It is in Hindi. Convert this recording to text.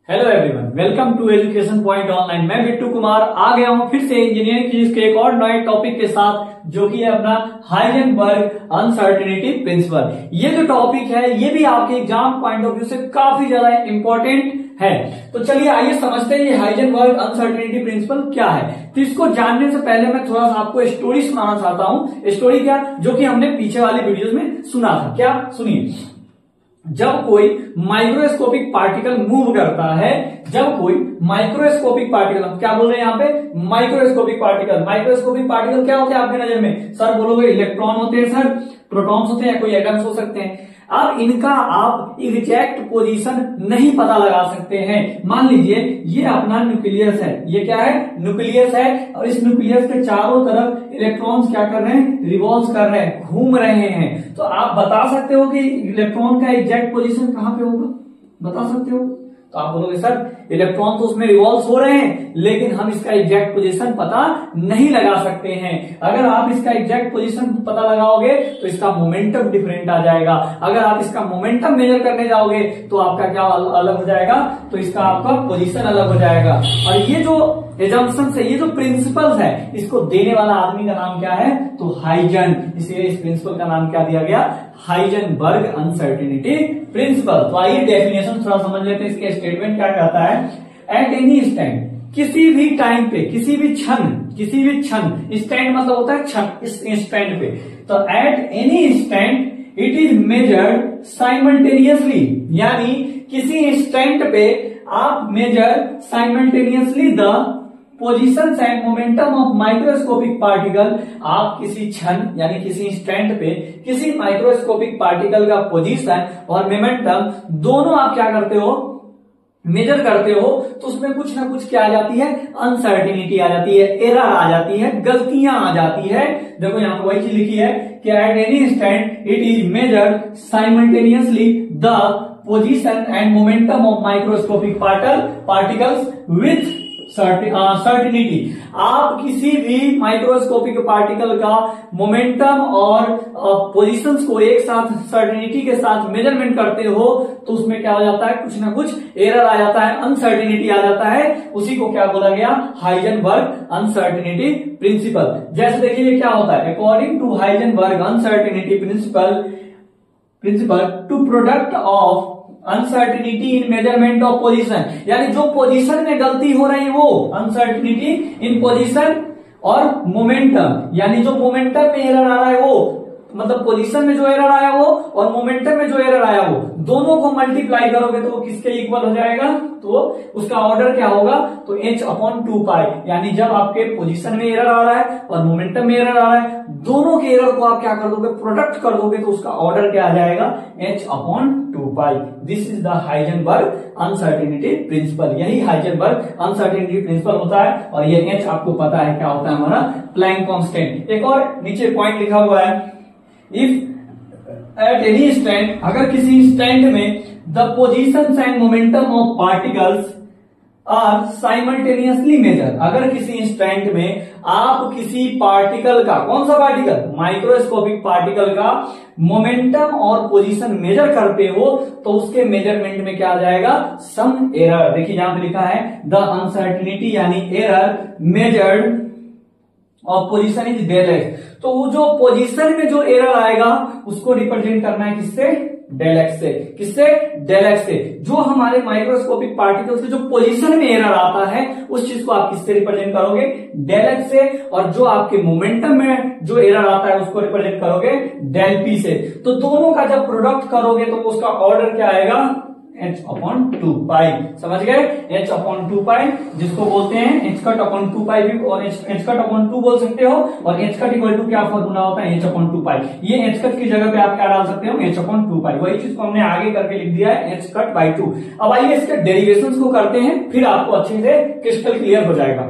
Hello everyone, welcome to education point online. मैं बिट्टू कुमार आ गया हूं फिर से इंजीनियरिंग फिजिक्स के एक और नए टॉपिक के साथ, जो कि है अपना हाइजेनबर्ग अनसर्टेनिटी प्रिंसिपल। ये जो टॉपिक है ये भी आपके एग्जाम पॉइंट ऑफ व्यू से काफी ज्यादा इंपॉर्टेंट है। तो चलिए आइए समझते हैं ये हाइजेनबर्ग अनसर्टेनिटी प्रिंसिपल क्या है। तो इसको जानने से पहले मैं थोड़ा सा आपको स्टोरी सुनाना चाहता हूं। स्टोरी क्या, जो कि हमने पीछे वाली वीडियोस में सुना था। क्या सुनिए, जब कोई माइक्रोस्कोपिक पार्टिकल मूव करता है, जब कोई माइक्रोस्कोपिक पार्टिकल, क्या बोल रहे हैं यहाँ पे, माइक्रोस्कोपिक पार्टिकल। माइक्रोस्कोपिक पार्टिकल क्या होते हैं आपके नजर में? सर बोलोगे इलेक्ट्रॉन होते हैं, सर प्रोटॉन्स होते हैं, कोई एटम्स हो सकते हैं। अब इनका आप एग्जैक्ट पोजीशन नहीं पता लगा सकते हैं। मान लीजिए ये अपना न्यूक्लियस है, ये क्या है, न्यूक्लियस है, और इस न्यूक्लियस के चारों तरफ इलेक्ट्रॉन्स क्या कर रहे हैं, रिवॉल्व कर रहे हैं, घूम रहे हैं। तो आप बता सकते हो कि इलेक्ट्रॉन का एग्जैक्ट पोजीशन कहां पे होगा? बता सकते हो? तो आप बोलोगे सर इलेक्ट्रॉन तो उसमें रिवॉल्व हो रहे हैं, लेकिन हम इसका एग्जैक्ट पोजीशन पता नहीं लगा सकते हैं। अगर आप इसका एग्जैक्ट पोजीशन पता लगाओगे तो इसका मोमेंटम डिफरेंट आ जाएगा। अगर आप इसका मोमेंटम मेजर करने जाओगे तो आपका क्या अलग हो जाएगा, तो इसका आपका पोजीशन अलग हो जाएगा। और ये जो एजम्पशंस है, ये जो प्रिंसिपल्स है, इसको देने वाला आदमी का नाम क्या है, तो हाइजन। इसलिए इस प्रिंसिपल का नाम क्या दिया गया, हाइजेनबर्ग अनसर्टेनिटी प्रिंसिपल। तो आइए डेफिनेशन थोड़ा समझ लेते हैं। इसके स्टेटमेंट क्या कहता है, एट एनी स्टैंड, किसी भी टाइम पे, किसी भी क्षण, स्टैंड मतलब होता है क्षण, इस स्टैंड पे। तो at any instant it is measured simultaneously, यानी किसी स्टैंड पे आप measure simultaneously the positions and momentum of microscopic particle. आप किसी क्षण यानी किसी स्टैंड पे किसी माइक्रोस्कोपिक पार्टिकल का पोजीशन और मोमेंटम दोनों आप क्या करते हो, मेजर करते हो। तो उसमें कुछ ना कुछ क्या आ जाती है, अनसर्टेनिटी आ जाती है, एरर आ जाती है, गलतियां आ जाती है। देखो यहां पर वही चीज लिखी है कि eight any instant it is measured simultaneously the position and momentum of microscopic particles with certainty. आप किसी भी माइक्रोस्कोपिक पार्टिकल का मोमेंटम और पोजीशंस को एक साथ सर्टेनिटी के साथ मेजरमेंट करते हो तो उसमें क्या हो जाता है, कुछ ना कुछ एरर आ जाता है, अनसर्टेनिटी आ जाता है। उसी को क्या बोला गया, हाइजेनबर्ग अनसर्टेनिटी प्रिंसिपल। जैसे देखिए क्या होता है, according to Heisenberg uncertainty principle to product of uncertainty in measurement of position, यानी जो पोजीशन में गलती हो रही है वो अनसर्टेनिटी इन पोजीशन, और मोमेंटम यानी जो मोमेंटम में एरर आ रहा है वो, मतलब पोजीशन में जो एरर आया वो और मोमेंटम में जो एरर आया वो, दोनों को मल्टीप्लाई करोगे तो वो किसके इक्वल हो जाएगा, तो उसका ऑर्डर क्या होगा, तो h/2π। यानी जब आपके पोजीशन में एरर आ रहा है और मोमेंटम में एरर आ रहा है, दोनों के एरर को आप क्या कर दोगे, प्रोडक्ट कर दोगे, तो उसका ऑर्डर क्या आ जाएगा, h/2π। This is the Heisenberg uncertainty principal. यही हाइजेनबर्ग अनसर्टेनिटी प्रिंसिपल होता है। और ये h आपको पता है क्या होता है, हमारा प्लैंक कांस्टेंट। एक और नीचे पॉइंट लिखा हुआ है, इफ एट एनी स्टैंड, अगर किसी स्टैंड में the positions and momentum of particles are simultaneously measure, अगर किसी स्टैंड में आप किसी पार्टिकल का, कौन सा पार्टिकल, माइक्रोस्कोपिक पार्टिकल का मोमेंटम और पोजीशन मेजर करते हो तो उसके मेजरमेंट में क्या आ जाएगा, सम एरर। देखिए यहां पे लिखा है द अनसर्टेनिटी यानी एरर मेजर्ड और पोजीशन इज डेल एक्स। तो वो जो पोजीशन में जो एरर आएगा उसको रिप्रेजेंट करना है किससे, डेल एक्स से। किससे, डेल एक्स से। जो हमारे माइक्रोस्कोपिक पार्टिकल्स के जो पोजीशन में एरर आता है उस चीज को आप किससे रिप्रेजेंट करोगे, डेल एक्स से। और जो आपके मोमेंटम में जो एरर आता है उसको रिप्रेजेंट करोगे डेल पी से। तो दोनों का जब प्रोडक्ट करोगे तो उसका ऑर्डर क्या आएगा, h/2π। समझ गए, h/2π जिसको बोलते हैं h/2π भी, और h/2 बोल सकते हो। और h इक्वल टू क्या फॉर्मूला होता है, h/2π। ये h की जगह पे आप क्या डाल सकते हो, h/2π। वही चीज को हमने आगे करके लिख दिया है h/2। अब आइए इसके डेरिवेशंस को करते हैं, फिर आपको अच्छे से क्रिस्टल क्लियर हो जाएगा।